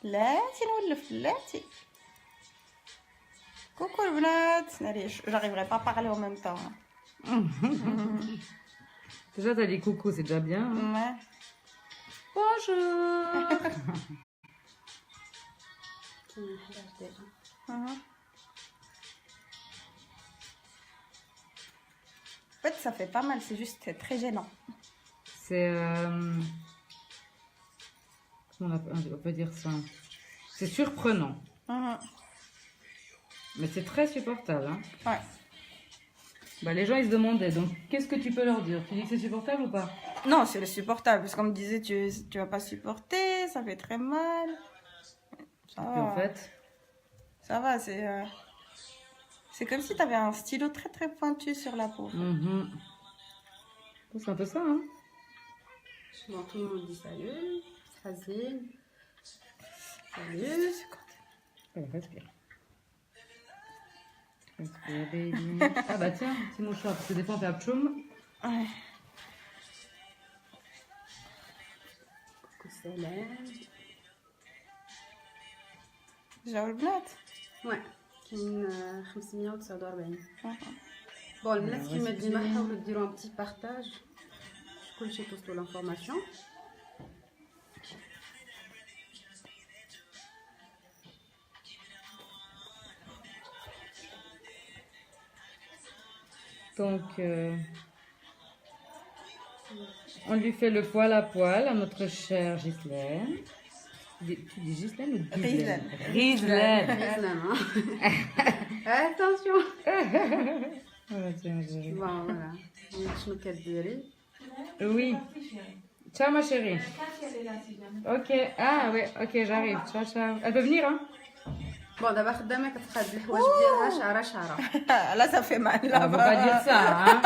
فلاتي نولف فلاتي. Coucou les bnat. Allez, j'arriverai pas à parler en même temps. Déjà, t'as dit coucou, c'est déjà bien. Hein. Ouais. Bonjour. En fait, ça fait pas mal, c'est juste très gênant. C'est... comment on peut dire ça? C'est surprenant. Mais c'est très supportable. Hein. Ouais. Bah, les gens, ils se demandaient, donc qu'est-ce que tu peux leur dire? Tu dis que c'est supportable ou pas? Non, c'est supportable. Parce qu'on me disait, tu vas pas supporter, ça fait très mal. Ça Et en va. fait, Ça va, c'est comme si tu avais un stylo très très pointu sur la peau. c'est un peu ça, hein? Bon, tout le monde dit salut, Hazine. Salut. Allez, respire. Respire, baby. Ah bah tiens, petit mouchoir, parce que des fois on fait abchoum. Ouais. Coucou Célène. J'ai le blat. Ouais, كاين 549. Bon, الناس كيما ديما حاولوا ديروا un petit partage. كلشي توصلوا l'information. Donc, on lui fait le poil à poil à notre chère Ghislaine. Tu dis Ghislaine ou Ghislaine? Ghislaine. Attention. Voilà, tiens, Bon, voilà. شنو كديري؟ oui. Ciao ma chérie. Ok. Ah oui, ok, j'arrive. Ciao, ciao. Elle peut venir, hein? Bon, دابا خدامه كتقاد الحوايج ديالها شعره شعره. Là, ça fait mal. On ne peut pas dire ça, hein?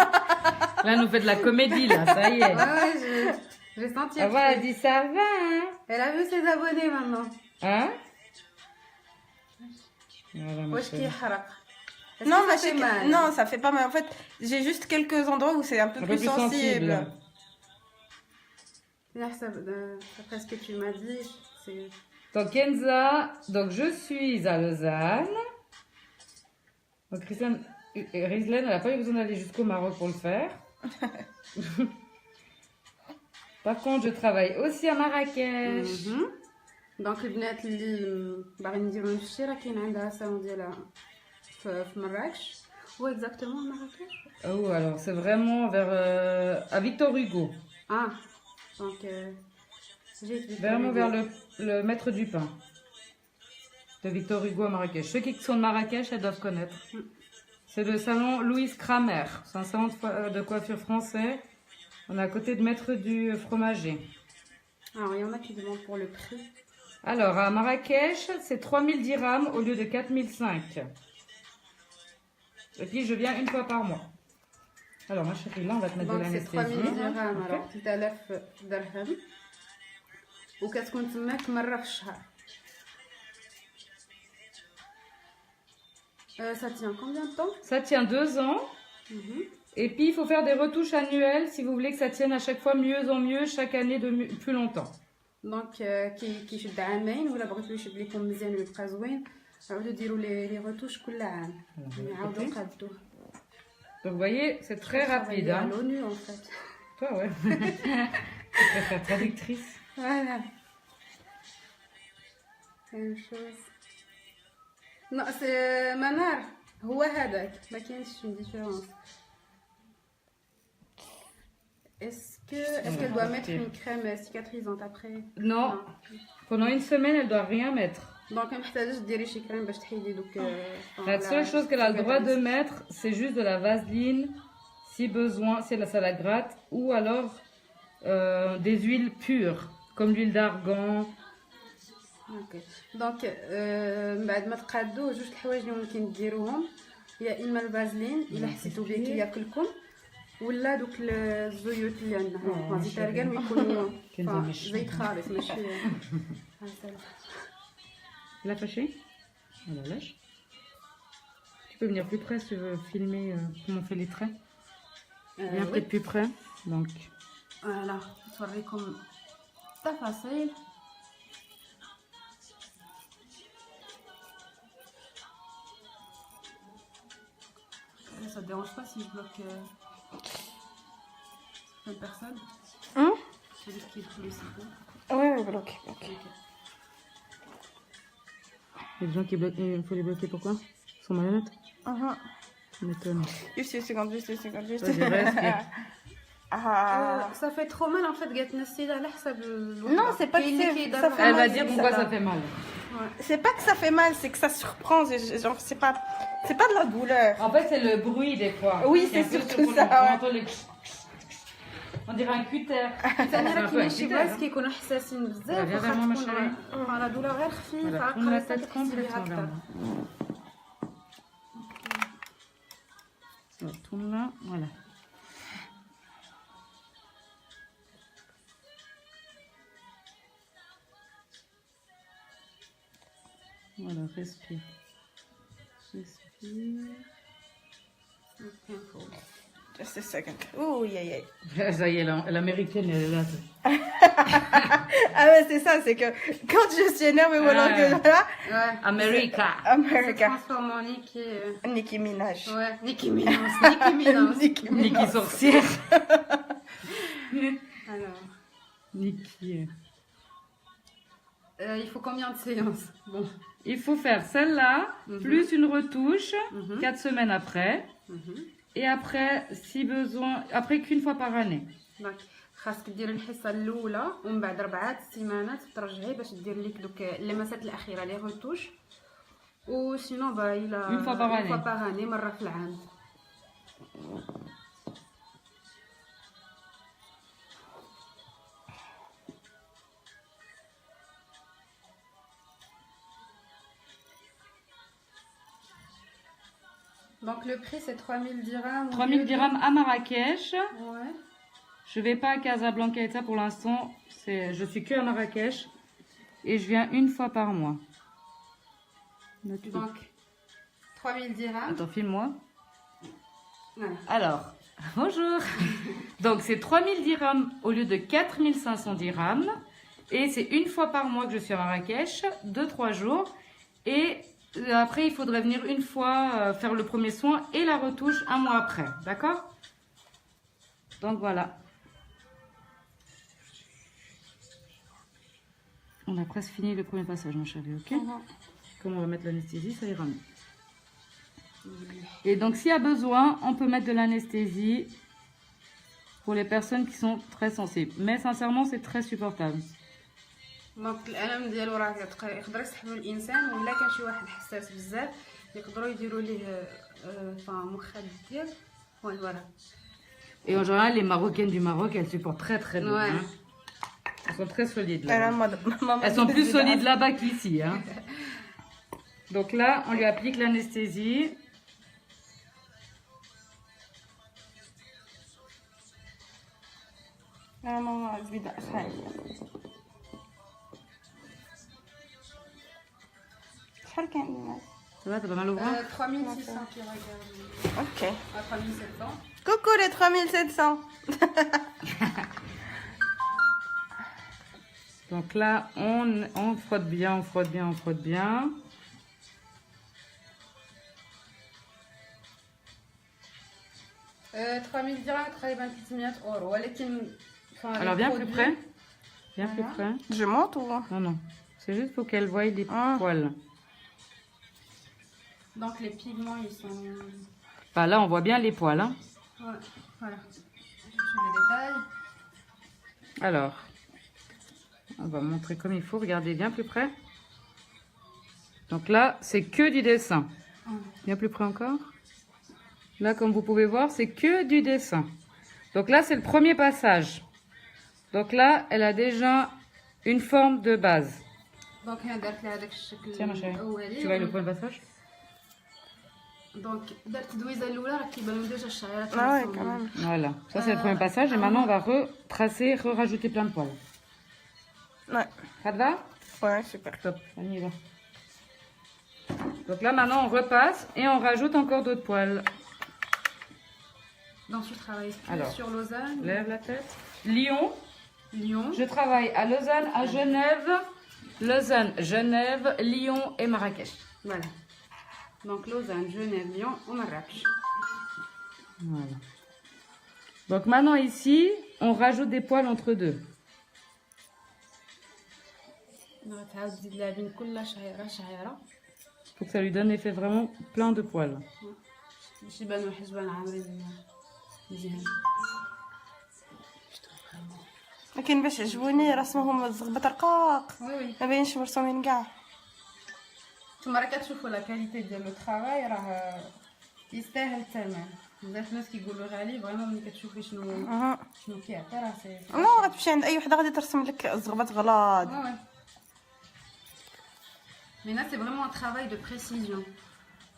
Là, elle nous fait de la comédie, là, ça y est. Ouais, j'ai senti. Ah voilà, elle dit ça va, hein? Elle a vu ses abonnés maintenant. Hein? Voilà, ma واش chérie. كيحرق؟ Non, ça fait mal. non, ça fait pas mal. En fait, j'ai juste quelques endroits où c'est un peu Un plus peu plus sensible. Après ce que tu m'as dit, c'est... Donc, Kenza, donc je suis à Lausanne. Donc, Ghislaine, elle n'a pas eu besoin d'aller jusqu'au Maroc pour le faire. Par contre, je travaille aussi à Marrakech. دونك البنات اللي باغيين يديروا نفس الشيء راه كاين عندها صالون ديالها في مراكش. هو اكزاكتومون مراكش. Oh, alors c'est vraiment vers à Victor Hugo. Ah, donc j'ai Vraiment vers le maître du pain de Victor Hugo à Marrakech. Ceux qui sont de Marrakech, elles doivent connaître. C'est le salon Louise Kramer. C'est un salon de coiffure français. On est à côté de maître du fromager. Alors, il y en a qui demandent pour le prix. Alors, à Marrakech, c'est 3000 dirhams au lieu de 4005. Et puis, je viens une fois par mois. Alors, ma chérie, là, on va te mettre de Donc, c'est l'anesthésie. 3000 dirhams. Ok. Alors, 3000 درهم. وكتكون تماك مرة في الشهر. Ça tient combien de temps? Ça tient 2 ans. Et puis, il faut faire des retouches annuelles si vous voulez que ça tienne à chaque fois mieux en mieux, chaque année plus longtemps. Donc, كيشد عامين ولا بغيتو يشد لكم مزيان ويبقى زوين عاودوا ديروا لي روتوش كل عام. عاودوا قادوه. Donc, vous voyez, c'est très rapide. À Hein. l'ONU, en fait. Toi, ouais. Tu préfères traductrice. Voilà. C'est une chose. Non, c'est Manar. هو هذاك ما كاينش une différence. Est-ce qu'elle doit mettre une crème cicatrisante après? Non. Pendant une semaine, elle doit rien mettre. Donc ما محتاجش ديري شي كريم باش تحيدي دوك. La seule chose qu'elle a le droit de mettre, c'est juste de la vaseline, si besoin, si ça la gratte, ou alors des huiles pures, comme l'huile d'argan. اوكي دونك بعد ما تقادو جوج الحوايج اللي ممكن ديروهم يا اما الفازلين الا حسيتو بيه كياكلكم ولا دوك الزيوت اللي عندنا زيت ارغان ويكونوا زيت خالص ماشي La fâchée? Alors lâche. Tu peux venir plus près si tu veux filmer comment on fait les traits. Viens peut-être plus près. Donc. Voilà, نوريكم التفاصيل. ça te dérange pas si je bloque certaines personnes? C'est juste qu'il faut le citer. Oui, oui, bloqué. Les gens qui bloquent, il faut les bloquer pourquoi? Ils sont malhonnêtes? Ça m'étonne. Juste une seconde, juste une seconde, juste. Vas-y, respire. Ça fait trop mal en fait, قالت نسيت على حسب Non, c'est pas que ça fait Elle mal. va dire pourquoi ça fait mal. C'est pas que ça fait mal, c'est que ça surprend. Genre, c'est pas de la douleur. En fait, c'est le bruit des fois. Oui, c'est un peu surtout surprenant. ça, ouais. On entend les... On dirait un cutter. ثاني راه un peu كاين un شي cutter, بلايص hein. كيكونوا حساسين بزاف Viens vers moi, ma chérie. لا دولا غير خفيفه Voilà, tourne la قريصة tête تحسي بها complètement vers أكتر. moi. Alors, tourne là, voilà. Voilà, respire. Respire. Just a second. Ouh, yeah, yeah. Ça y est, l'américaine, elle est là. Ah ouais, c'est ça, c'est que quand je suis énervée ou alors que voilà, Ouais. America. Ça America. transforme en Nicki. Nicki Minaj. Ouais, Nicki Minaj. Nicki Minaj. Nicki Minaj. Niki sorcière. Alors, Niki. il faut combien de séances? Bon. Il faut faire celle-là, plus une retouche, 4 semaines après. Et après, si besoin, après qu'une fois par année. دونك خاصك دير الحصه الاولى ومن بعد 4 سيمانات ترجعي باش دير لك دوك اللمسات الاخيره لي روتوش وسينو با الى Une fois par année. باغاني مره في العام. Donc le prix c'est 3000 dirhams. 3000 dirhams à Marrakech. Ouais. Je vais pas à Casablanca et ça pour l'instant. Je suis que à Marrakech. Et je viens une fois par mois. Note-le. Donc 3000 dirhams. Attends, filme-moi. Voilà. Alors, bonjour. Donc c'est 3000 dirhams au lieu de 4500 dirhams. Et c'est une fois par mois que je suis à Marrakech, 2-3 jours. Et après, il faudrait venir une fois faire le premier soin et la retouche un mois après. D'accord? Donc voilà. On a presque fini le premier passage, mon chéri, ok? Comme on va mettre l'anesthésie, ça ira mieux. Et donc, s'il y a besoin, on peut mettre de l'anesthésie pour les personnes qui sont très sensibles. Mais sincèrement, c'est très supportable. دونك الالم ديالو راه يقدر يسحبوا الانسان ولا كان شي واحد حساس بزاف يقدروا يديروا ليه مخدر فوالا. Et en général, les Marocaines du Maroc, elles supportent très très bien. Ouais. Hein. Elles sont très solides Elle là-bas. Elles sont plus solides là-bas qu'ici. Hein. Donc là, on lui applique l'anesthésie. Non, non, non, je vais dans ça. شحال كاين الناس؟ Ça va, t'as pas mal au bras? 3600 qui regardent. Ok. À 3700. Coucou les 3700. Donc là, on frotte bien, on frotte bien, on frotte bien. Euh, 3000 dirhams تقريبا 300 اورو ولكن Alors viens plus près. Viens plus près. Je monte ou? Non, non. C'est juste pour qu'elle voie les Ah. poils. Donc les pigments ils sont. Bah, là, on voit bien les poils. Hein. Ouais, voilà. Sur les détails. Alors, on va montrer comme il faut. Regardez bien plus près. Donc là, c'est que du dessin. Bien plus près encore. Là, comme vous pouvez voir, c'est que du dessin. Donc là, c'est le premier passage. Donc là, elle a déjà une forme de base. Donc هنا درت لها هذاك الشكل Tiens, ma chérie. الاولي. Tu vois le point de passage? دونك درت الدويزه الاولى راه كيبانوا ديجا الشعيرات. Ah ouais, quand même. Voilà. Ça, c'est le premier passage. Et maintenant, on va retracer, rajouter plein de poils. Ouais. Ça te va? Ouais, super. Top, on y va. Donc là, maintenant, on repasse et on rajoute encore d'autres poils. Donc tu travailles que Alors, sur Lausanne, Lève la tête. Lyon. Lyon. Je travaille à Lausanne, à Genève. Lausanne, Genève, Lyon et Marrakech. Voilà. Donc Lausanne, Genève, Lyon ou Marrakech. Voilà. Donc maintenant ici, on rajoute des poils entre deux. غتعاود تزيد لها بين كل شعيره شعيره Pour que ça lui donne effet vraiment plein de poils. باش يبانو الحجبان عامرين مزيان. لكن باش عجبوني رسمهم الزغبط رقاق وي وي ما باينش مرسومين كاع. نتوما راه كتشوفوا لا كاليتي ديال لو طرافاي راه يستاهل الثمن. بزاف الناس كيقولوا غالي فريمون ملي كتشوفي شنو كيعطي راه سي نو غتمشي عند اي وحده غادي ترسم لك الزغبط غلاض. ouais. Mais là, c'est vraiment un travail de précision.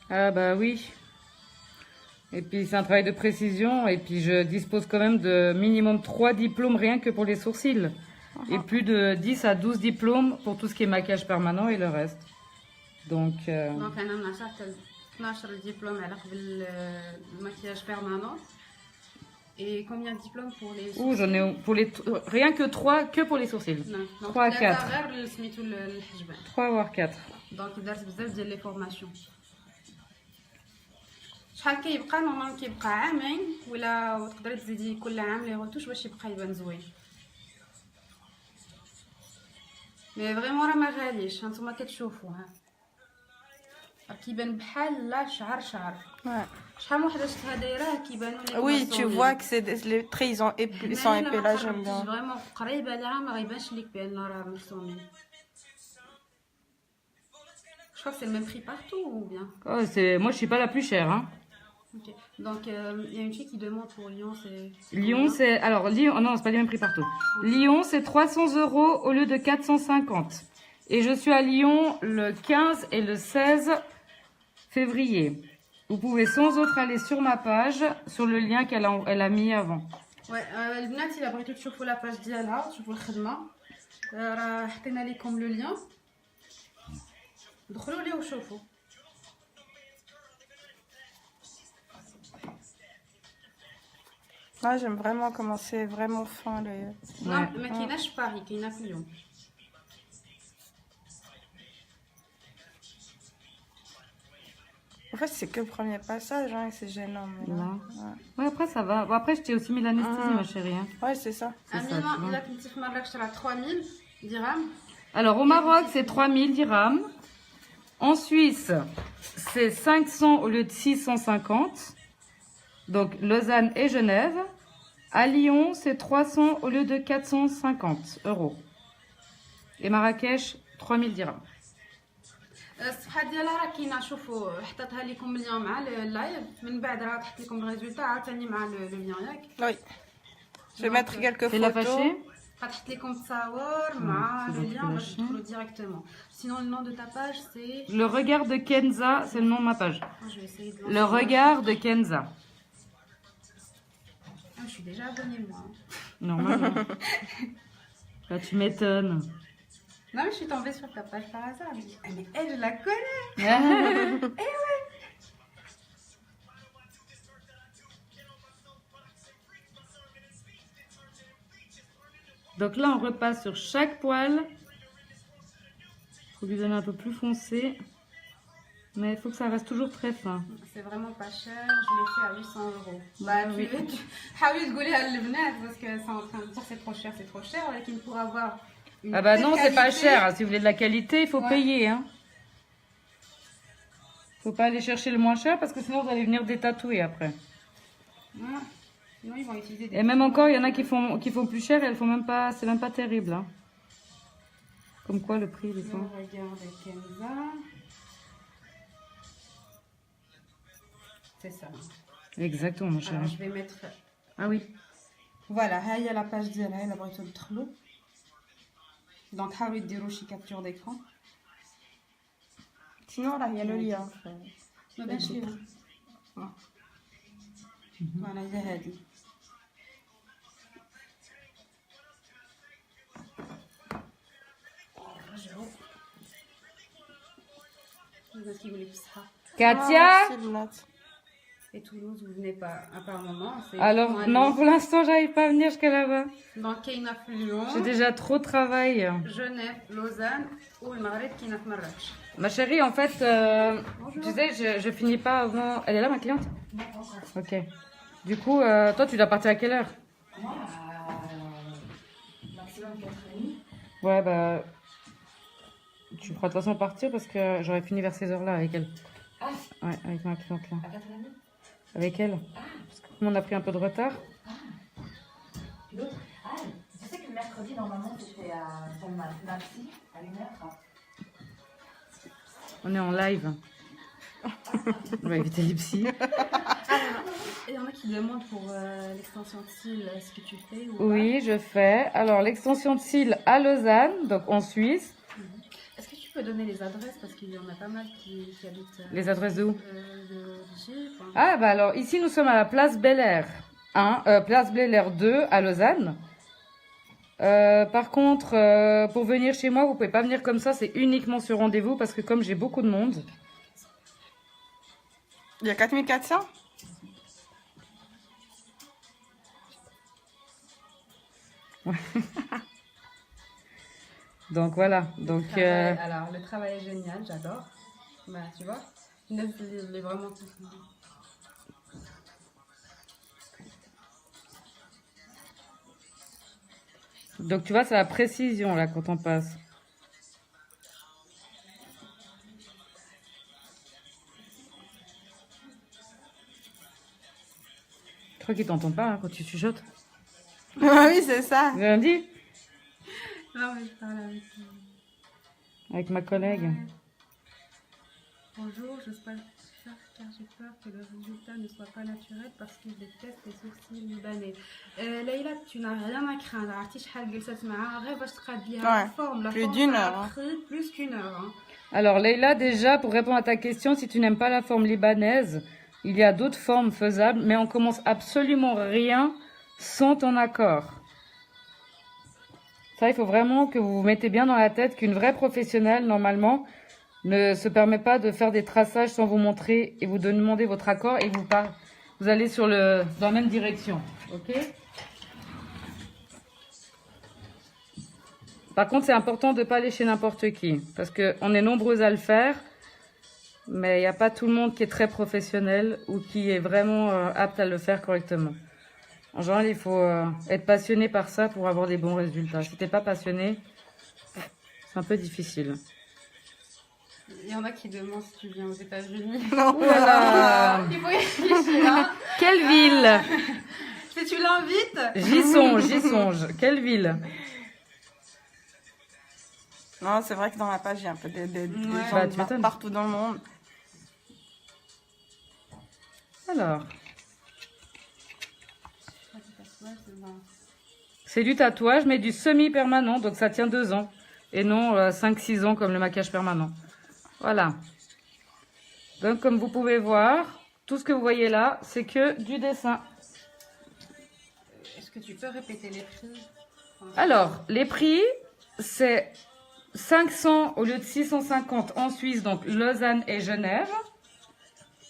Ah bah oui. Et puis c'est un travail de précision. Et puis je dispose quand même de minimum 3 diplômes rien que pour les sourcils. Et plus de 10 à 12 diplômes pour tout ce qui est maquillage permanent et le reste. Donc... Donc, on a certes 12 diplômes le maquillage permanent. Et combien de diplômes pour les sourcils? Ouh, j'en ai pour les rien que 3 que pour les sourcils. Non. Donc, 3 à 4. 3 voire 4. Donc, il y a بزاف ديال les formations. شحال كيبقى نورمال كيبقى عامين ولا تقدري تزيدي كل عام لي روتوش باش يبقى يبان زوين. مي فريمون راه ما غاليش هانتوما كتشوفوا ها راه كيبان بحال لا شعر شحال من وحده شفتها دايره كيبانوا لي Oui, tu vois que c'est les traits ils sont épais là, j'aime bien. فريمون قريبه ليها ما غيبانش ليك بان راه مرسومين. Je crois que c'est le même prix partout ou bien? Oh, moi je suis pas la plus chère hein. Ok. Donc il y a une fille qui demande pour Lyon, c'est Lyon c'est alors Lyon non, c'est pas les mêmes prix partout. Lyon c'est 300 € au lieu de 450. Et je suis à Lyon le 15 et le 16 février. Vous pouvez sans autre aller sur ma page, sur le lien qu'elle a mis avant. Ouais, البنات إلا بغيتو تشوفوا لا باج ديالها تشوفوا الخدمة راه حطينا لكم لو لين دخلوا ليه وشوفوا. Moi j'aime vraiment comment c'est vraiment fin les. لا ما كايناش في باريس كاينه في ليون. En fait c'est que le premier passage hein, et c'est gênant. Mais là. Ouais, après ça va. Bon, après je t'ai aussi mis l'anesthésie ma chérie. Hein. Ouais c'est ça. Amina إلا كنتي في مراكش راه 3000 درهم. Alors au Maroc c'est 3000 dirhams. En Suisse, c'est 500 au lieu de 650. Donc Lausanne et Genève. À Lyon, c'est 300 au lieu de 450 €. Et Marrakech, 3000 dirhams. الصفحه ديالها راه كاينه شوفوا حطيتها لكم اليوم مع اللايف من بعد راه تحط لكم الريزولتا عاوتاني مع لو لين ياك. Oui. Je vais mettre quelques C'est la photos. fâchée. غتحط لكم التصاور مع لو لين باش تدخلوا ديريكتومون. Sinon le nom de ta page c'est Le regard de Kenza, c'est le nom de ma page. je vais essayer de Le regard de Kenza. je suis déjà abonnée moi. Normalement. Là, tu m'étonnes. Non mais je suis tombée sur ta page par hasard. Je me dis, ah mais elle je la connais. Donc là, on repasse sur chaque poil. Faut lui donner un peu plus foncé. Mais il faut que ça reste toujours très fin. C'est vraiment pas cher, je l'ai fait à 800 €. Bah oui. حاولي تقوليها للبنات parce que c'est en train de dire c'est trop cher, ولكن pour avoir une Ah bah telle non, c'est pas qualité, cher. Si vous voulez de la qualité, il faut Ouais. payer. Hein. Faut pas aller chercher le moins cher parce que sinon vous allez venir détatouer après. Ouais. Sinon ils vont utiliser des Et même encore, il y en a qui font plus cher et elles font même pas, c'est même pas terrible. Hein. Comme quoi le prix des fois. Regarde Kenza. C'est ça. Exactement, mon Alors chéri. je vais mettre Ah oui. voilà, ها هي لا باج ديالها الا بغيتو تدخلوا. دونك حاولوا ديروا شي كابتور d'écran. Sinon là il y a le lien. ما بانش ليها. فوالا هي هادي. رجعوا. الناس كيقول لك بصحة. Katia. C'est le note. Et Toulouse, vous venez pas apparemment. Alors non, pour l'instant, j'arrive pas à venir jusqu'à là-bas. Donc كاينه في ليون. J'ai déjà trop de travail. Genève, Lausanne والمغرب كاينه في مراكش. Ma chérie, en fait, tu sais, je finis pas avant. Elle est là, ma cliente? Ok. Du coup, toi, tu dois partir à quelle heure? Moi, maximum 4h30. Ouais, bah, tu feras de toute façon partir parce que j'aurais fini vers ces heures-là avec elle. Ah, Ouais, avec ma cliente là. à 4h30. Avec elle. Parce que comme on a pris un peu de retard. L'autre, tu sais que le mercredi, normalement, c'était à ma psy, à 1h. On est en live. On va éviter les psys. Il y en a qui demandent pour l'extension de cils, est-ce que tu fais ou Oui, je fais. Alors, l'extension de cils à Lausanne, donc en Suisse. pas? Est-ce que tu peux donner les adresses parce qu'il y en a pas mal qui habitent Les adresses de où? de Gilles, enfin. Ah, bah alors, ici, nous sommes à la place Bel Air 1, place Bel Air 2 à Lausanne. Par contre, pour venir chez moi, vous pouvez pas venir comme ça, c'est uniquement sur rendez-vous parce que comme j'ai beaucoup de monde. Il y a 4400. Donc voilà. Donc, Alors, le travail est génial, j'adore. Bah, tu vois, Inès, il est vraiment tout. donc tu vois, c'est la précision là quand on passe. Je crois qu'il t'entend pas hein, quand tu chuchotes. Oui, c'est ça. J'ai rien dit Non, mais je parle avec. avec ma collègue. Bonjour, je pas faire car j'ai peur que le résultat ne soit pas naturel parce qu'il déteste les sourcils libanais. Leïla, tu n'as rien à craindre. عرفتي شحال جلست معاها غير باش تقاد ليها Ouais, la forme. La plus forme, d'une ça a heure, hein. pris plus qu'une heure. Hein. Alors Leïla, déjà pour répondre à ta question, si tu n'aimes pas la forme libanaise, il y a d'autres formes faisables, mais on commence absolument rien sans ton accord. Ça, il faut vraiment que vous vous mettez bien dans la tête qu'une vraie professionnelle, normalement, ne se permet pas de faire des traçages sans vous montrer et vous demander votre accord et vous allez dans la même direction. Ok? Par contre, c'est important de ne pas aller chez n'importe qui parce qu'on est nombreux à le faire, mais il n'y a pas tout le monde qui est très professionnel ou qui est vraiment apte à le faire correctement. En général, il faut être passionné par ça pour avoir des bons résultats. Si t'es pas passionné, c'est un peu difficile. Il y en a qui demandent si tu viens aux États-Unis. Non. Voilà. Il faut y réfléchir. Hein. Quelle ville? Si tu l'invites. J'y songe. Quelle ville? Non, c'est vrai que dans la page, il y a un peu des Ouais. gens Bah, tu m'étonnes. partout dans le monde. Alors, c'est du tatouage, mais du semi-permanent, donc ça tient 2 ans. Et non 5-6 ans comme le maquillage permanent. Voilà. Donc, comme vous pouvez voir, tout ce que vous voyez là, c'est que du dessin. Est-ce que tu peux répéter les prix? Alors, les prix, c'est 500 au lieu de 650 en Suisse, donc Lausanne et Genève.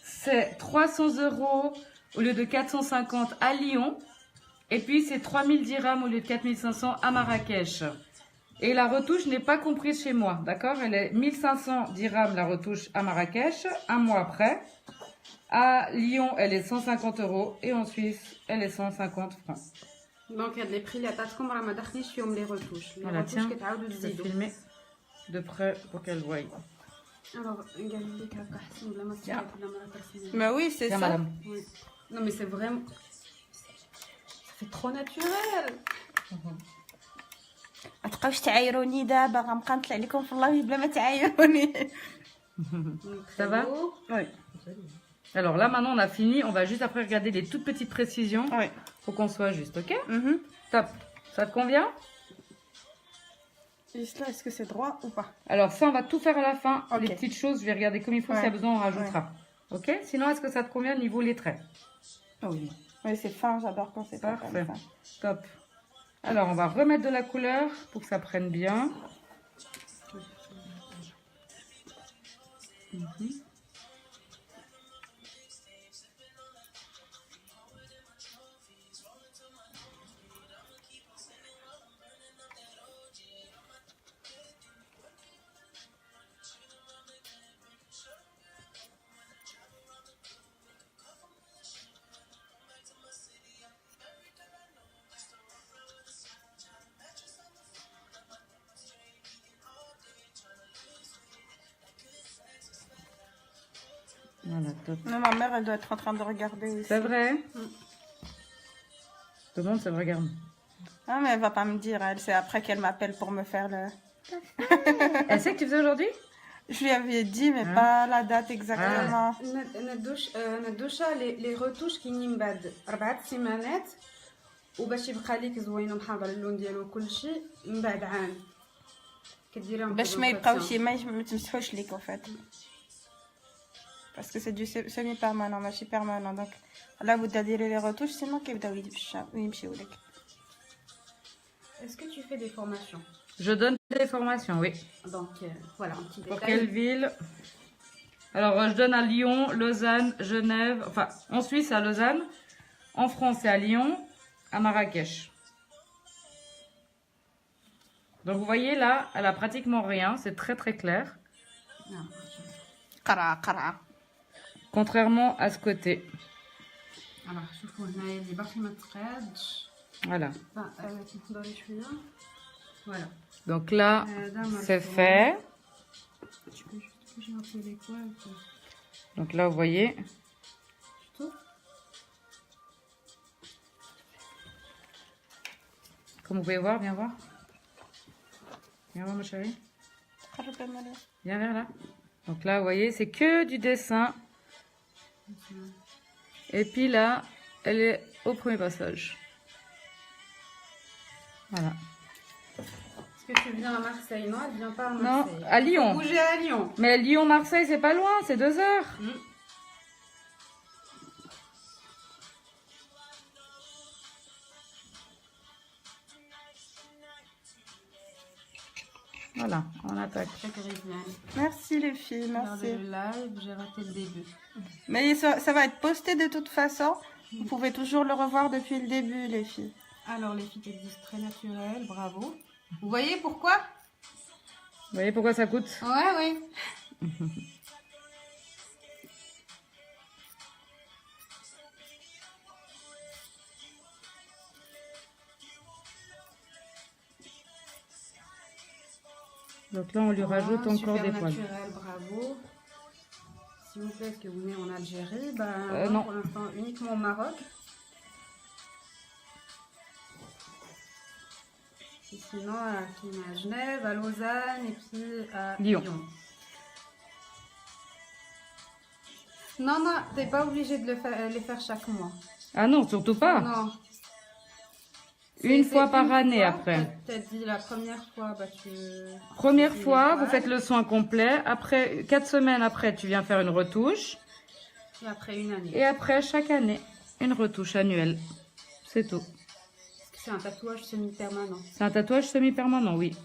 C'est 300 € au lieu de 450 à Lyon. Et puis, c'est 3000 dirhams au lieu de 4500 à Marrakech. Et la retouche n'est pas comprise chez moi, d'accord? Elle est 1500 dirhams la retouche à Marrakech, un mois après. À Lyon, elle est 150 € et en Suisse, elle est 150 francs. Donc, il y a des prix اللي عطاتكم راه ما دخلنيش فيهم les retouches. Les Voilà, retouches tiens, كتعاودوا je vais تزيدوا. filmer de près pour qu'elle voie. Alors, قال لك هكا حسن بلا ما تسمع بلا ما ترسمي. Mais oui, c'est Tiens, ça. madame. Oui. Non, mais c'est vraiment. Ça fait trop naturel. ما تبقاوش تعايروني دابا غنبقى نطلع لكم في الله بلا ما تعايروني. Ça va? Oui. Alors là, maintenant, on a fini. On va juste après regarder les toutes petites précisions. Oui. Faut qu'on soit juste, ok? Mhm. Top. Ça te convient? Juste là, est-ce que c'est droit ou pas? Alors ça, on va tout faire à la fin. Ok. Les petites choses, je vais regarder comme il faut. Ouais. S'il y a besoin, on rajoutera. Ok? Sinon, est-ce que ça te convient au niveau les traits? Oui. Oui, c'est fin, j'adore quand c'est pas Parfait. comme ça. Top. Alors, on va remettre de la couleur pour que ça prenne bien. Mhm. Voilà, top. Mais ma mère, elle doit être en train de regarder aussi. C'est vrai. Tout le monde se regarde. Ah, mais elle va pas me dire. Elle, c'est après qu'elle m'appelle pour me faire le... Elle sait que tu faisais aujourd'hui? Je lui avais dit, mais Hein? pas la date exactement. ندوشة لي روتوش كاينين من بعد 4 سيمانات وباش يبقى ليك زوين ومحافظ على اللون ديالو وكلشي من بعد عام كديريهم باش ما يبقاوش ما تمسحوش ليك en fait. Parce que c'est du semi-permanent, ماشي permanent. Donc là, vous ديري les retouches, sinon كيبداو يمشيو لك. Est-ce que tu fais des formations? Je donne des formations, oui. Donc voilà un petit Pour détail. quelle ville? Alors, je donne à Lyon, Lausanne, Genève, enfin, en Suisse à Lausanne, en France c'est à Lyon, à Marrakech. Donc, vous voyez là, elle a pratiquement rien, c'est très très clair. قرعة. Contrairement à ce côté. Alors شوفوا هنايا اللي باقي ما تقادش Voilà. تنحضري شويه. Voilà. Donc là, هذا c'est fait. Tu peux juste bouger un peu les poils. Donc là, vous voyez. Tout. Comme vous pouvez voir, viens voir. Viens voir, ma chérie. Viens vers là. Donc là, vous voyez, c'est que du dessin. Et puis là, elle est au premier passage. Voilà. Est-ce que tu viens à Marseille? Non, elle vient pas à Non, Marseille. à Lyon. Bouger à Lyon. Mais Lyon-Marseille, c'est pas loin, c'est 2 heures. Voilà, on attaque. Merci les filles, Regardez merci. le live, j'ai raté le début. Mais ça va être posté de toute façon. Vous pouvez toujours le revoir depuis le début, les filles. Alors les filles existent très naturelles, bravo. Vous voyez pourquoi? Vous voyez pourquoi ça coûte? Ouais, oui. Donc là, on lui rajoute encore super des poils. naturel, bravo. S'il vous plaît, est-ce que vous venez en Algérie? Ben, non. Pour l'instant, uniquement au Maroc. Et sinon, à Genève, à Lausanne et puis à Lyon. Non, non, t'es pas obligé de les faire chaque mois. Ah non, surtout pas. Non. Une C'est fois par une année fois, après. T'as dit la première fois, bah tu... Première tu fois, les vous poils. faites le soin complet. Après, 4 semaines après, tu viens faire une retouche. Et après une année. Et après, chaque année, une retouche annuelle. C'est tout. C'est un tatouage semi-permanent. C'est un tatouage semi-permanent, oui.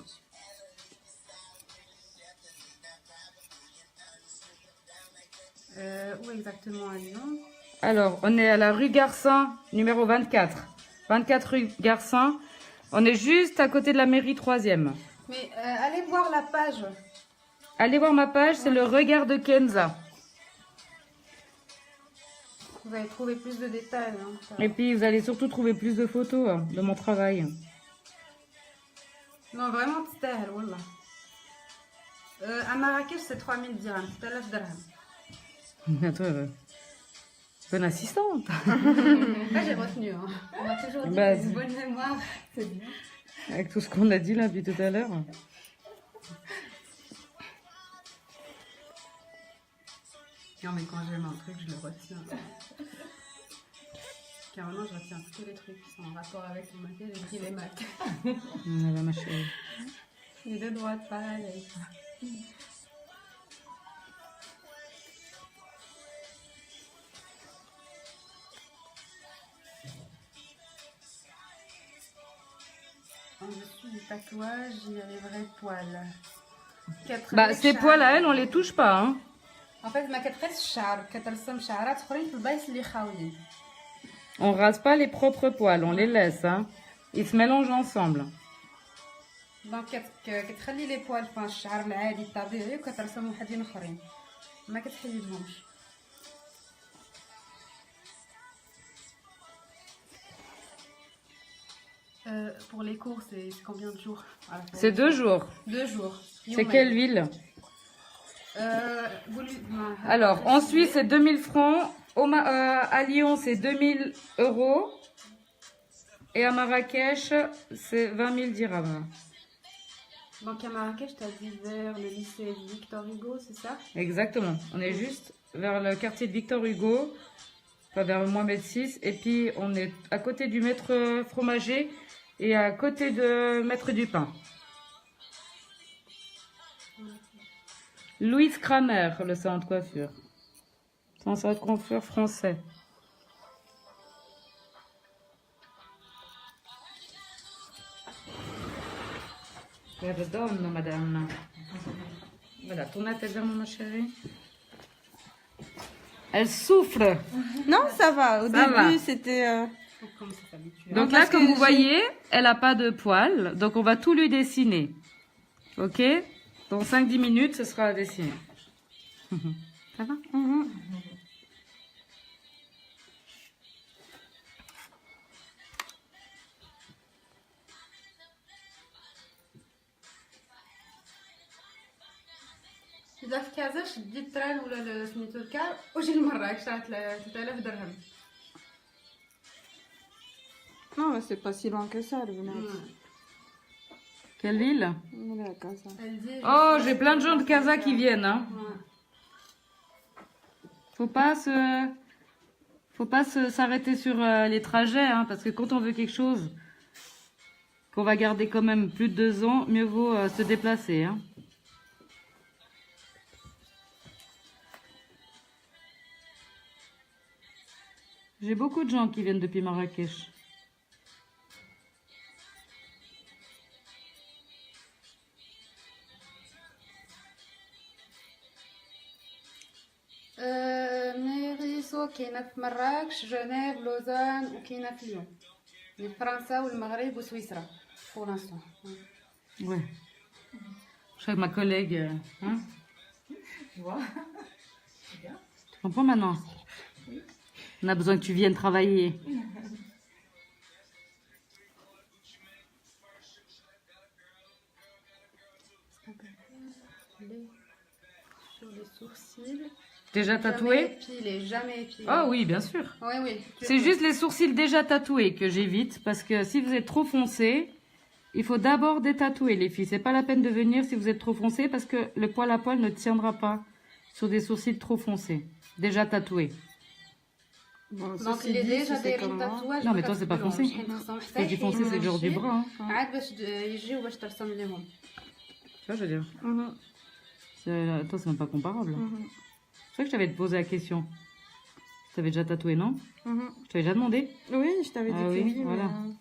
Où exactement à Lyon? Alors, on est à la rue Garcin, numéro 24. 24 rue Garcin. On est juste à côté de la mairie 3e. Mais allez voir la page. Allez voir ma page, c'est le regard de Kenza. Vous allez trouver plus de détails. Hein. Et puis, vous allez surtout trouver plus de photos de mon travail. Non, vraiment, تستاهل والله. À Marrakech, c'est 3000 dirhams. 3000 dirhams. Toi, bonne assistante. Là, j'ai retenu. Hein. On m'a toujours dit Bah, que une bonne mémoire, c'est bien. Avec tout ce qu'on a dit là depuis tout à l'heure. Non, mais quand j'aime un truc, je le retiens. Carrément, je retiens tous les trucs qui sont en rapport avec le maquillage. J'ai pris les maths. Voilà, ma chérie. Les deux droites, pareil. En dessous du tatouage, il y a les vrais poils. Bah, ces poils à elle, on les touche pas. Hein. En fait, ما كتقيس الشعر كترسم شعرات اخرين في البلايص اللي خاويين. On rase pas les propres poils, on les laisse. Hein. Ils se mélangent ensemble. دونك كتخلي لي بوال في الشعر العادي الطبيعي وكترسم وحدين اخرين ما كتحيدهمش. Pour les cours, c'est combien de jours? C'est 2 jours. 2 jours. C'est quelle ville? Alors, en Suisse, c'est 2000 francs. À Lyon, c'est 2000 euros. Et à Marrakech, c'est 20 000 dirhams. Donc à Marrakech, tu as dit vers le lycée Victor Hugo, c'est ça? Exactement. On est juste vers le quartier de Victor Hugo, enfin vers Mohamed VI. Et puis, on est à côté du maître fromager et à côté de maître du pain. Louise Kramer, le salon de coiffure. C'est un salon de coiffure français. Pardon, madame. Voilà, tourne la tête vers moi, ma chérie. Elle souffle. Non, ça va. Au Ça va. début, c'était... Comment ça s'habitue? Donc Non, là, parce comme que vous j'ai- voyez, elle n'a pas de poils. Donc on va tout lui dessiner. Ok? Dans 5-10 minutes, ce sera dessiné. Ça va? Mhm. إذا في كازا شدي التران ولا سميتو الكار وجي لمراكش راه 3000 درهم. Non, mais c'est pas si loin que ça, le Venise. Quelle ville? D'accord, ça. Elle dit. Oh, j'ai plein de gens de Casa qui viennent. Hein. Ouais. Faut pas s'arrêter sur les trajets, hein, parce que quand on veut quelque chose qu'on va garder quand même plus de 2 ans, mieux vaut se déplacer. Hein. J'ai beaucoup de gens qui viennent depuis Marrakech. ميريسو كاينه في مراكش جنيف لوزان وكاينه في ليون يعني فرنسا والمغرب وسويسرا pour l'instant. Ouais. Je suis avec ma collègue. Hein? Tu vois? Tu comprends maintenant? On a besoin que tu viennes travailler. Sur les sourcils. Déjà tatoué? Jamais épilé. Ah oui, bien sûr. Oui, oui. C'est juste les sourcils déjà tatoués que j'évite parce que si vous êtes trop foncé, il faut d'abord détatouer les filles. C'est pas la peine de venir si vous êtes trop foncé parce que le poil à poil ne tiendra pas sur des sourcils trop foncés. Déjà tatoués. Bon, Donc ceci il est dit, déjà si c'est des comme moi. tatouages. Non, mais toi, c'est pas foncé. Quand je dis foncé, c'est le genre du bras. Hein. عاد باش يجيو باش ترسم لهم. Tu vois, je veux dire. Mhm, Toi, c'est même pas comparable. mhm, C'est vrai que je t'avais posé la question. Tu t'avais déjà tatoué, non? mhm. Je t'avais déjà demandé. Oui, je t'avais dit Ah que oui, oui, voilà. mais...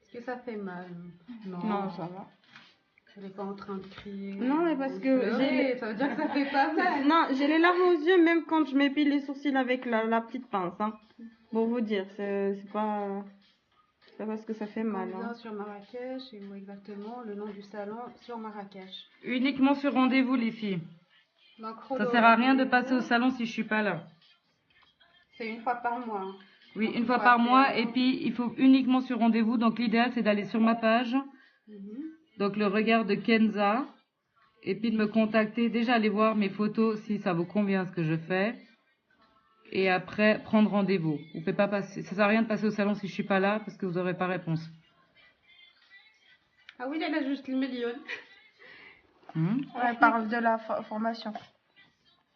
Est-ce que ça fait mal? Non, ça va. Elle est pas en train de crier. Non, mais parce ou que pleurer, ça veut dire que ça fait pas mal. Non, j'ai les larmes aux yeux même quand je m'épile les sourcils avec la petite pince. Hein. Pour vous dire, c'est pas parce que ça fait mal. On Hein. vient sur Marrakech et où exactement le nom du salon sur Marrakech. Uniquement sur rendez-vous, les filles. Donc, Ça sert à rien de passer au salon si je suis pas là. C'est une fois par mois. Hein. Oui, Donc, une il fois faut par appeler mois. avant. Et puis, il faut uniquement sur rendez-vous. Donc, l'idéal, c'est d'aller sur ma page. Mhm. Donc, le regard de Kenza. Et puis, de me contacter. Déjà, aller voir mes photos si ça vous convient ce que je fais. Et après, prendre rendez-vous. Vous pouvez pas passer. Ça sert à rien de passer au salon si je suis pas là parce que vous aurez pas réponse. Ah oui, elle a juste le million. On parle de la formation.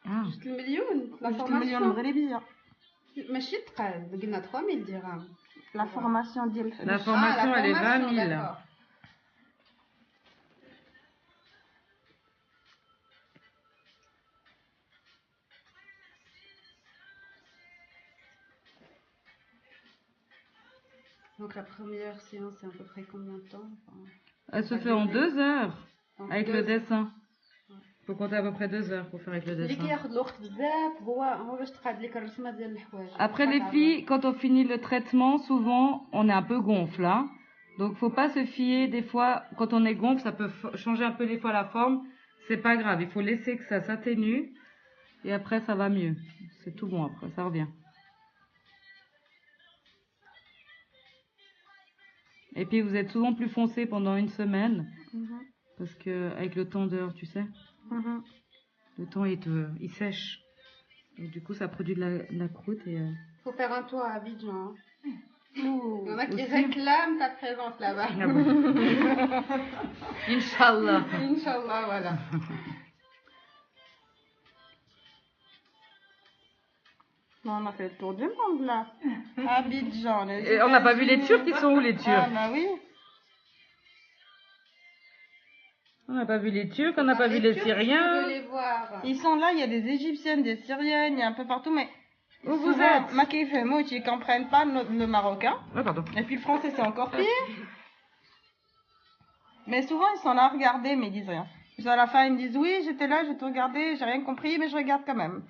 Ah. Juste le million. La Juste le million de formation. Brélébia. ماشي تقال قلنا 3000 dirhams. La formation d'Il. La formation, elle est 20 000. d'accord. Donc la première séance, c'est à peu près combien de temps? Enfin, Elle se fait en 2 heures. en Avec deux- le dessin. Faut compter à peu près 2 heures pour faire avec le اللي dessin. كياخذ الوقت بزاف هو باش تقاد لك الرسمه ديال الحوايج. Après les filles, quand on finit le traitement, souvent on est un peu gonfle. Hein. Donc, faut pas se fier. Des fois, quand on est gonfle, ça peut changer un peu des fois la forme. C'est pas grave. Il faut laisser que ça s'atténue. Et après, ça va mieux. C'est tout bon après. Ça revient. Et puis, vous êtes souvent plus foncé pendant une semaine. Parce que, avec le tendeur, tu sais, le temps, il sèche. Donc, du coup, ça produit de la croûte et... Faut faire un tour à Abidjan. Hein. Il y en a qui Aussi. réclament ta présence là-bas. Ah bon. Inch'Allah. Inch'Allah, voilà. Non, on a fait le tour du monde là. Abidjan, les Et on n'a pas vu les États-Unis. Turcs, ils sont où les Turcs? Ah bah oui. On n'a pas vu les Turcs, on n'a pas vu les Turcs, Syriens. tu veux les voir. Ils sont là, il y a des Égyptiennes, des Syriennes, il y a un peu partout, mais Où vous souvent, êtes? Macky et Mouch, ils comprennent pas le marocain. Ah, pardon. Et puis le français, c'est encore pire. Mais souvent, ils sont là à regarder, mais ils disent rien. Puis à la fin, ils me disent, oui, j'étais là, j'ai tout regardé, j'ai rien compris, mais je regarde quand même.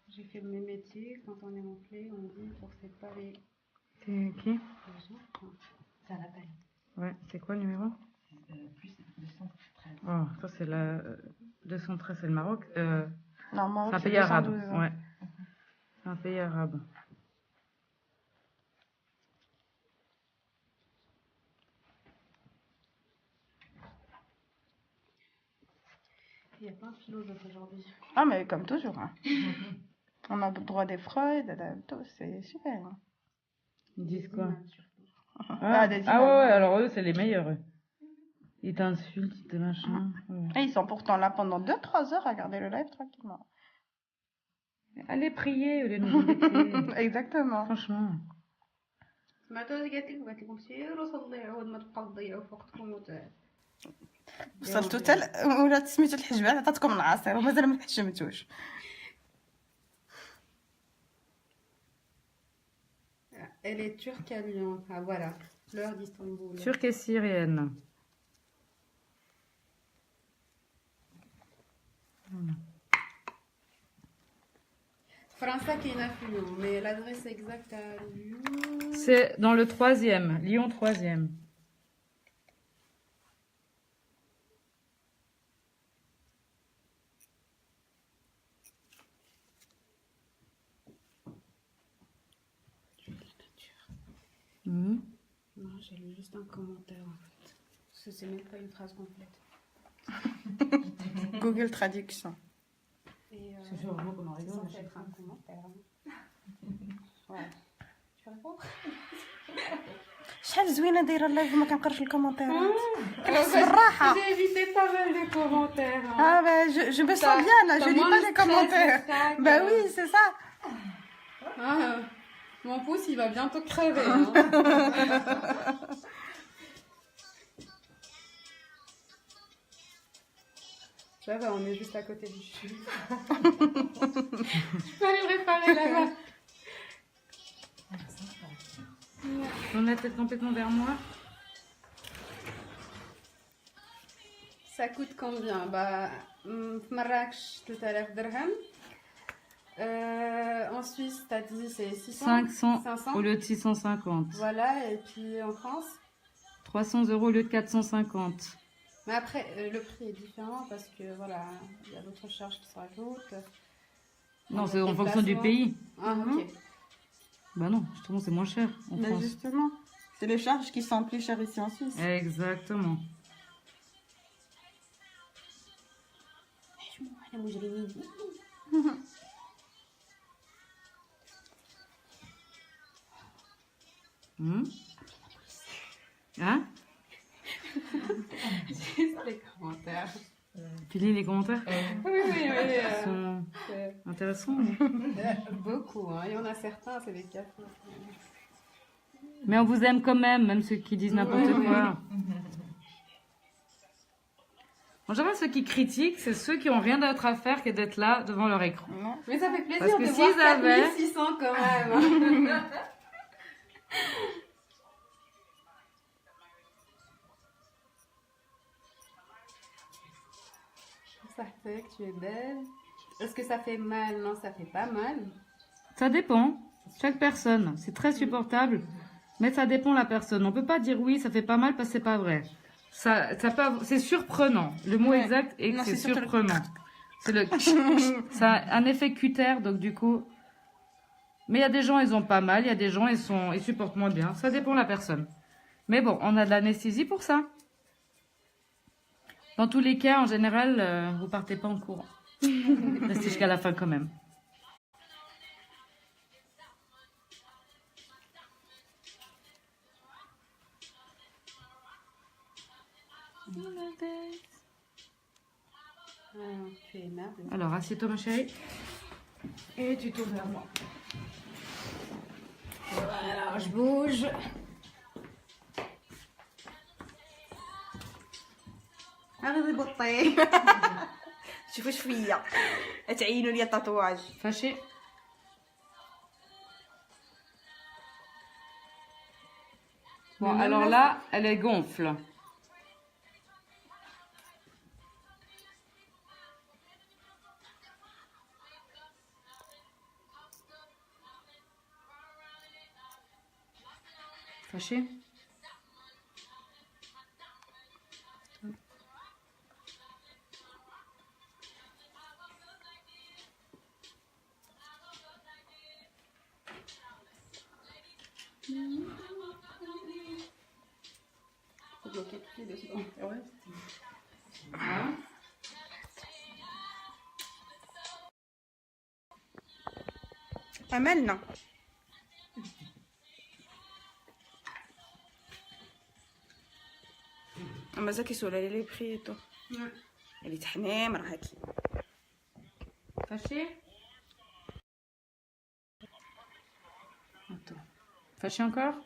J'ai fait mes métiers. Quand on est monté, on dit pour séparer C'est qui? les gens. Ça l'appelle. Ouais, c'est quoi le numéro? Plus 213. Oh, ça c'est la 213, c'est le Maroc. Non, moi, C'est un pays arabe. Ouais. C'est un pays arabe. Il y a plein de philosophes aujourd'hui. Ah, mais comme toujours. Hein. On a le droit des Freud, tout, c'est super. Hein. Ils disent quoi? Ah, des ouais, images. ouais, alors eux, c'est les meilleurs. Eux. Ils t'insultent, ils te machin. Ouais. Et ils sont pourtant là pendant 2-3 heures à regarder le live tranquillement. Allez prier au lieu de nous embêter. Exactement. Franchement. سمعتوا اللي قالت لكم سيروا صليوا ما تبقاو تضيعوا في وقتكم وصلتوا حتى ولا سميتو الحجبات عطاتكم العصير ومازال ما حشمتوش. Elle est turque à Lyon. Ah voilà, fleur d'Istanbul. Turque et syrienne. França qui est à Lyon, mais l'adresse exacte à Lyon. C'est dans le 3e, Lyon 3e. Mhm. Non, j'ai lu juste un commentaire en fait. Parce que c'est même pas une phrase complète. Google Traduction. Et C'est sûrement qu'on en c'est rigole. censé être un commentaire. Hein. Ouais. Tu peux répondre? شحال زوينه دايره اللايف ما كنقراش الكومونتيرات. بالراحه. J'ai évité pas mal de commentaires. Hein. Ah ben je me sens bien là, je lis pas les commentaires. Bah oui, c'est ça. Ah, mon pouce il va bientôt crever. Hein. Ça va, on est juste à côté du chute. Je peux aller me réparer là-bas. On a tête complètement vers moi. Ça coûte combien? Bah, Marrakech, 3000 dirhams. En Suisse, t'as dit c'est 600 500 500. au lieu de 650. Voilà, et puis en France. 300 € au lieu de 450. Mais après, le prix est différent parce que voilà, il y a d'autres charges qui se rajoutent. Non, c'est en fonction du pays. Ah, ok. Bah non, justement, c'est moins cher en Mais France. justement, c'est les charges qui sont plus chères ici en Suisse. Exactement. Hmm? Hein? Juste les commentaires. Tu lis les commentaires? Oui, oui, oui. Ils sont intéressants. Beaucoup, hein. Il y en a certains, c'est des cafés. Mais on vous aime quand même ceux qui disent n'importe quoi. En général, ceux qui critiquent, c'est ceux qui ont rien d'autre à faire que d'être là devant leur écran. Non. Mais ça fait plaisir Parce que de s'ils voir avaient- 4600 quand même. Ça fait que tu es belle. Est-ce que ça fait mal? Non, ça fait pas mal. Ça dépend. Chaque personne. C'est très supportable. Mais ça dépend de la personne. On peut pas dire oui, ça fait pas mal parce que c'est pas vrai. C'est surprenant. Le mot Ouais. exact est que Non, c'est c'est surtout le- surprenant. C'est le ça a un effet cutter, donc du coup. Mais il y a des gens, ils ont pas mal. Il y a des gens, ils supportent moins bien. Ça dépend de la personne. Mais bon, on a de l'anesthésie pour ça. Dans tous les cas, en général, vous partez pas en courant. Restez jusqu'à la fin quand même. Tu es aimable. Alors, assieds-toi, ma chérie. Et tu tournes vers moi. Voilà, je bouge. هذا بطي. شوفوا شويه تعينوا لي التاتواج. Fâché. Bon, alors là, elle est gonfle. Fâché. Faut bloquer toutes les deux secondes. Ouais. امل non. مازال كيسولها لي بري تو. اللي تحميم راه هاكي. Fâché. Attends. Fâché encore?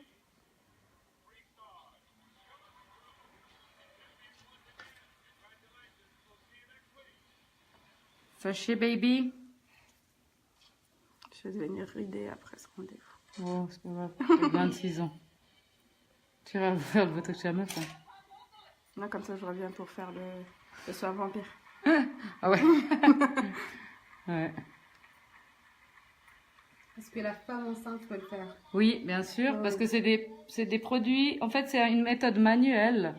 Fâché, baby? Je vais devenir ridée après ce rendez-vous. Oh, c'est pas grave. T'as 26 ans. Tu vas faire le botox chez la meuf, hein. Non, comme ça je reviens pour faire le soin vampire. Ah ouais. Ouais. Est-ce que la femme enceinte peut le faire? Oui, bien sûr, parce que c'est des produits. En fait, c'est une méthode manuelle.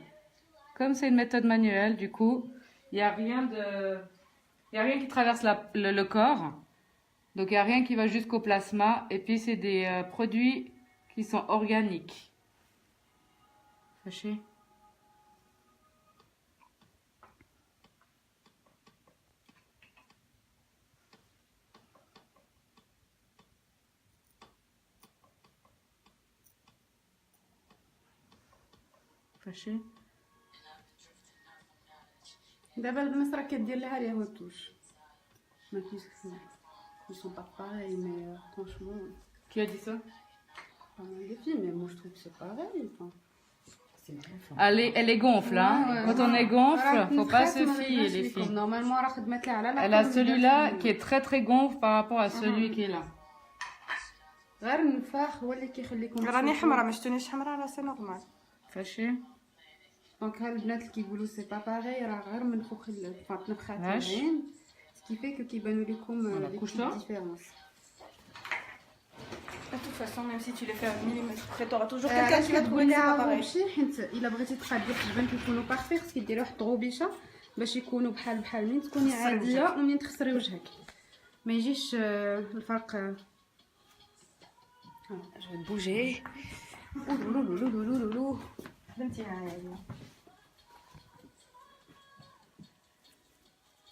Comme c'est une méthode manuelle, du coup, il y a rien qui traverse le corps. Donc, il y a rien qui va jusqu'au plasma. Et puis, c'est des produits qui sont organiques. Fâché. Fâché. دابا البنات راه كدير لها لي روتوش. ما كاينش ils sont pas pareils mais franchement Qui a dit ça? les filles mais moi je trouve que c'est pareil enfin. Elle est gonfle, hein. Quand on est gonfle, faut pas se fier, les filles. Normalement راه خدمت لها على لا. Elle a celui-là qui est très très gonfle par rapport à celui qui est là. غير النفاخ هو اللي كيخليكم راني حمرا ما شفتونيش حمرا راه سي نورمال. Fâché. دونك ها البنات اللي كيقولوا سي با باغي راه غير من فوق التنفخات واش؟ العين سكيفي كو كيبانوا لكم Voilà, لي couche-toi. ديفيرونس. De toute façon, même si tu les fais à 1 millimètre près, t'auras toujours quelqu'un quelqu'un qui va te تقول dire c'est لها pas pareil. ماشي حيت الا بغيتي تقادي الحجبان كيكونوا بارفي خصك ديري واحد الطروبيشه باش يكونوا بحال منين تكوني تخسري عاديه وجهك. ومنين تخسري وجهك ما يجيش الفرق. Je vais te bouger. لولولولولولولولو. خدمتي معايا اليوم.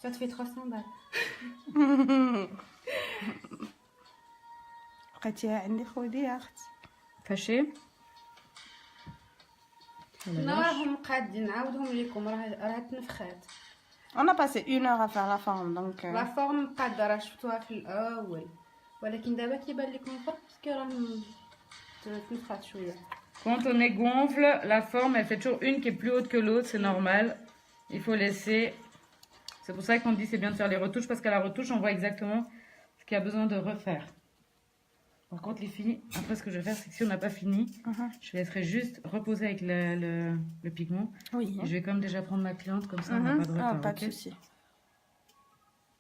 Ça te fait 300 balles. بقيتيها عندي خودي اختي. Fâché. راهم قادين نعاودهم لكم راه تنفخات. On a passé 1 heure à faire la forme donc. لا فورم قاده راه شفتوها في الاول ولكن دابا كيبان لكم الفرق باسكو راه تنفخات شويه. Quand on est gonfle, la forme, elle fait toujours une qui est plus haute que l'autre, c'est normal. Il faut laisser. C'est pour ça qu'on dit c'est bien de faire les retouches, parce qu'à la retouche, on voit exactement ce qu'il y a besoin de refaire. Par contre, les filles, après, ce que je vais faire, c'est que si on n'a pas fini, je laisserai juste reposer avec le pigment. Oui. Et je vais quand même déjà prendre ma cliente, comme ça, on n'a pas de retard. Pas de ok. souci.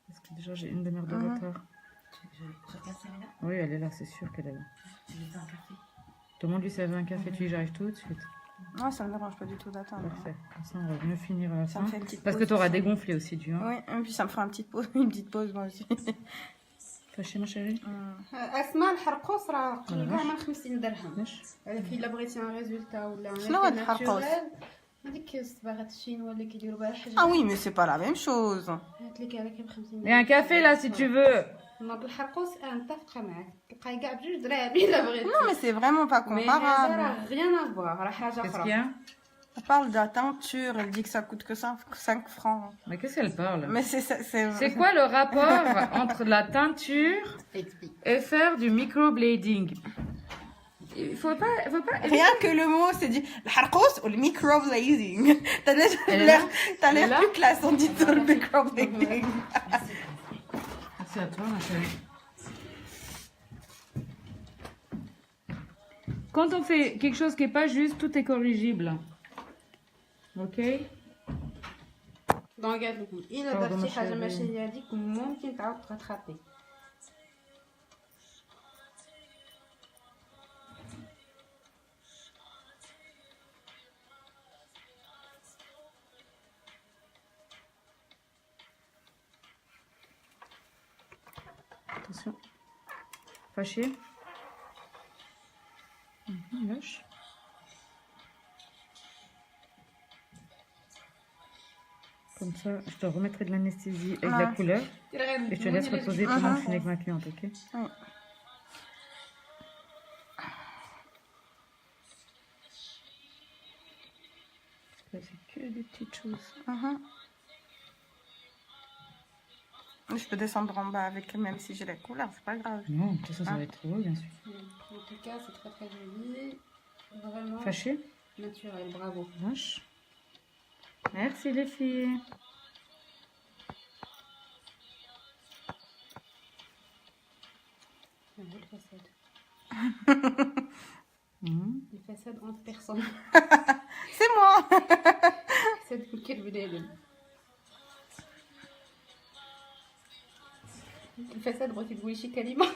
Parce que déjà, j'ai une demi-heure de retard. Je regarde ça là. Oui, elle est là, c'est sûr qu'elle est là. Tu veux un café? Demande-lui si elle veut un café, tu dis j'arrive tout de suite. Non, ça me dérange pas du tout d'attendre. Parfait. Comme ça, on va mieux finir à la Ça fin. me fait une petite Parce que pause, tu auras ça. dégonflé aussi du Oui, et puis ça me fera une petite pause moi aussi. Fâché, ma chérie? اسماء الحرقوس راه ولا كاع ماشي. من 50 درهم. ماشي. هذاك الا بغيتي ان ريزولتا ولا شنو هاد الحرقوس؟ هذيك الصباغات الشينوا اللي كيديروا بها حاجه. Ah oui, mais c'est pas la même chose. قالت لك هذاك ب 50 Et un café là si tu veux. دونك الحرقوس متفقه معاك تلقاي كاع بجوج دراهم الا بغيتي. Non, mais c'est vraiment pas مي هذا comparable. راه غيان افوار راه حاجه Qu'est-ce qu'il y اخرى. a? On parle de la teinture, elle dit que ça coûte que 5 francs. Mais qu'est-ce qu'elle parle? Mais C'est quoi le rapport entre la teinture Explique. et faire du microblading? Il faut pas. Rien que le mot, c'est dit le harkos ou le microblading. T'as déjà Elle est l'air, là t'as Elle est l'air là plus classe en dit le microblading. Merci à toi, ma chérie. Quand on fait quelque chose qui est pas juste, tout est corrigible. Ok? دونك قالت لكم الا Pardon, درتي ma حاجه chérie. ماشي هي هذيك ممكن تعاود تخاطي. Attention. Fâché. Lâche. Comme ça, je te remettrai de l'anesthésie avec la Ouais. couleur et je te laisse reposer pendant que je finis avec ma cliente, ok? Oui. Là, c'est que des petites choses. Je peux descendre en bas avec, même si j'ai la couleur, c'est pas grave. Non, tout ça, ça va être trop beau, bien sûr. En tout cas, c'est très très joli. Vraiment Fâché. naturel, bravo. Lâche. Merci les filles. Ah, le façade. Mhm. Le façade entre personnes. C'est moi. façade كل كل بنادم. الفساد بغيتي تقولي شي كلمة.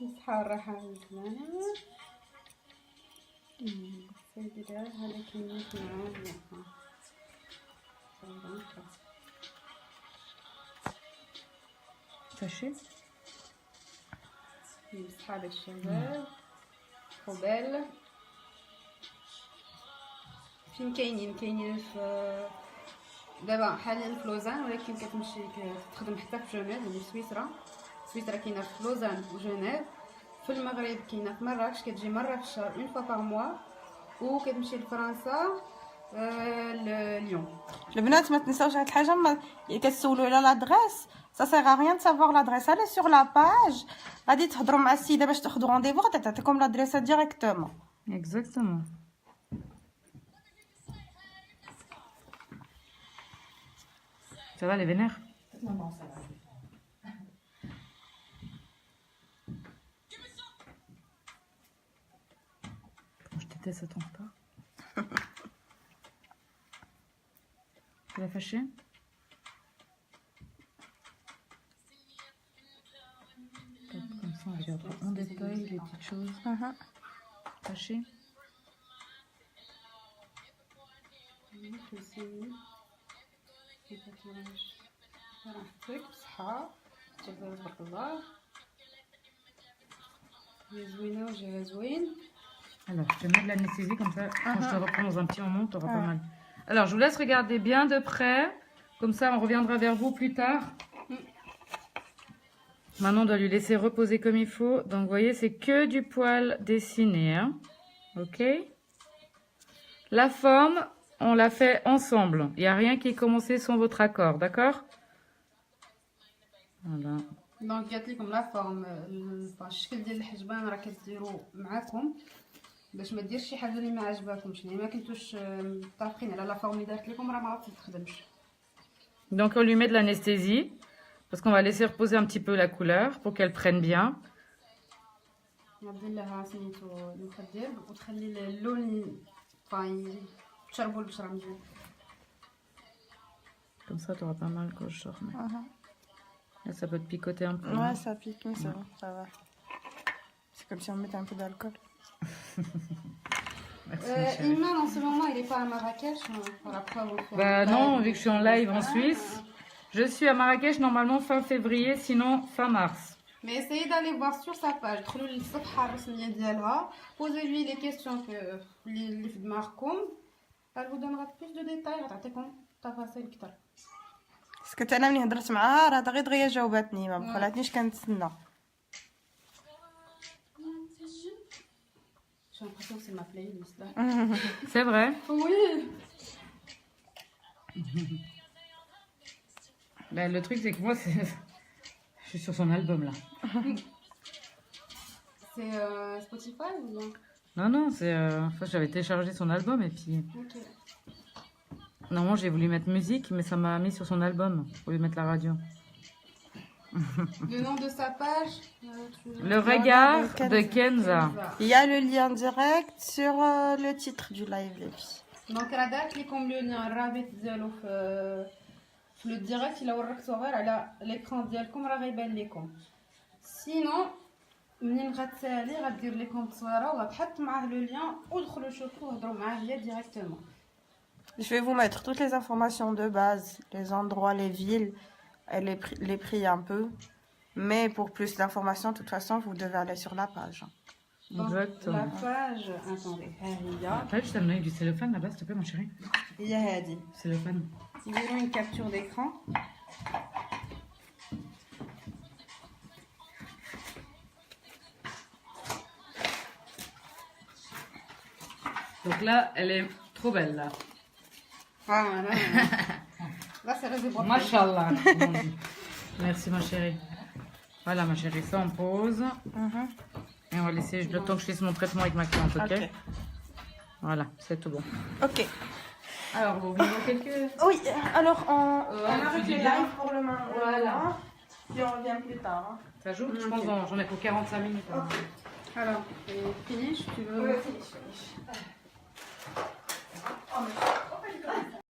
الصحة والراحة والسلامة. سيدي دار هذا كيميت معاه. Fâché. صحاب الشباب قبال فين كاينين في دابا حاليا في لوزان ولكن كتمشي كتخدم حتى في جنيف يعني سويسرا كاينه في لوزان وجنيف في المغرب كاينه في مراكش كتجي مره في الشهر اون فوا باغ موا وكتمشي لفرنسا لليون. البنات ما تنساوش هاد الحاجه ما كتسولوا على لادريس ça sert à rien de savoir l'adresse allez sur la page غادي تهضروا مع السيده باش تاخذوا رونديفو غتعطيكم لادريس ديريكتومون. Exactement. Ça va les vénères? Non, non, ça va. Quand je déteste, ça tombe pas. Tu l'as fâché? Comme ça, on regardera en détail les petites choses. Fâché? صحة تبارك الله زوينة وجهها زوين. Alors, je te mets de l'anesthésie comme ça. Quand je te reprends dans un petit moment, tu auras pas mal. Alors, je vous laisse regarder bien de près. Comme ça, on reviendra vers vous plus tard. Maintenant, on doit lui laisser reposer comme il faut. Donc, vous voyez, c'est que du poil dessiné. Hein. Ok? La forme, on l'a fait ensemble. Il n'y a rien qui est commencé sans votre accord. D'accord? Voilà. دونك قالت لكم لا فورم الشكل ديال الحجبان راه كديروا معاكم باش ما ديرش شي حاجه اللي ما عجباكمش يعني ما كنتوش متفقين على لا فورم اللي دارت لكم راه ما غاتخدمش. Donc, on lui met de l'anesthésie. Parce qu'on va laisser reposer un petit peu la couleur pour qu'elle prenne bien. غادي لها سميتو المخدر وتخلي اللون تشربوا البشره مزيان. Comme ça, t'auras pas mal quand je sors. Mais... Mhm. Là, ça peut te picoter un peu. Ouais, hein. ça pique, mais c'est bon, ça va. C'est comme si on mettait un peu d'alcool. Merci, ma chérie. Iman, en ce moment, il est pas à Marrakech. Pour la preuve, on fait Bah un non, live. vu que je suis en live en Suisse. Je suis à Marrakech normalement fin février, sinon fin mars. Mais essayez d'aller voir sur sa page. دخلوا للصفحة الرسمية ديالها. Posez-lui les questions que اللي في دماغكم. Elle vous donnera plus de détails. غتعطيكم تفاصيل أكثر. باسكو انا ملي هضرت معاها راه دغيا جاوباتني ما خلاتنيش كنتسنى. J'ai l'impression que c'est ma playlist là. C'est vrai. Oui. Bah, le truc c'est que moi, je suis sur son album là. C'est Spotify ou bien? Non, non, c'est. Enfin, j'avais téléchargé son album et puis. Ok. Normalement, j'ai voulu mettre musique, mais ça m'a mis sur son album au lieu de mettre la radio. Le nom de sa page. Le regard de de Kenza. Il y a le lien direct sur le titre du live les filles. دونك راه دارت لكم لو لين الرابط ديالو في لو ديريكت الا وركتو غير على ليكران ديالكم راه غيبان لكم. سينو منين غتسالي غدير لكم تصويره وغتحط معاه لو لين ودخلوا شوفوا وهضروا معاه هي ديريكتومون. Je vais vous mettre toutes les informations de base, les endroits, les villes, et les prix un peu. Mais pour plus d'informations, de toute façon, vous devez aller sur la page. Donc, la Exactement. page, attendez, هي Après, je t'ai amené du cellophane là-bas, s'il te plaît, mon chéri. هي هادي. Cellophane. Tirons une capture d'écran. Donc là, elle est trop belle là. Voilà. Là, c'est réservé. Mashallah. comme on dit. Merci ma chérie. Voilà ma chérie, ça on pose. Mhm. Et on va laisser le temps que je fasse mon traitement avec ma cliente, ok, Ok. Voilà, c'est tout bon. Ok. Alors, vous voulez quelques... Oui, alors on tu arrête dis les bien. lives pour le moment. Voilà. Puis on revient plus tard. Hein. Ça joue? Je pense que j'en ai pour 45 minutes. hein. Alors, finish, tu veux. Oui, finish. Oh, mais...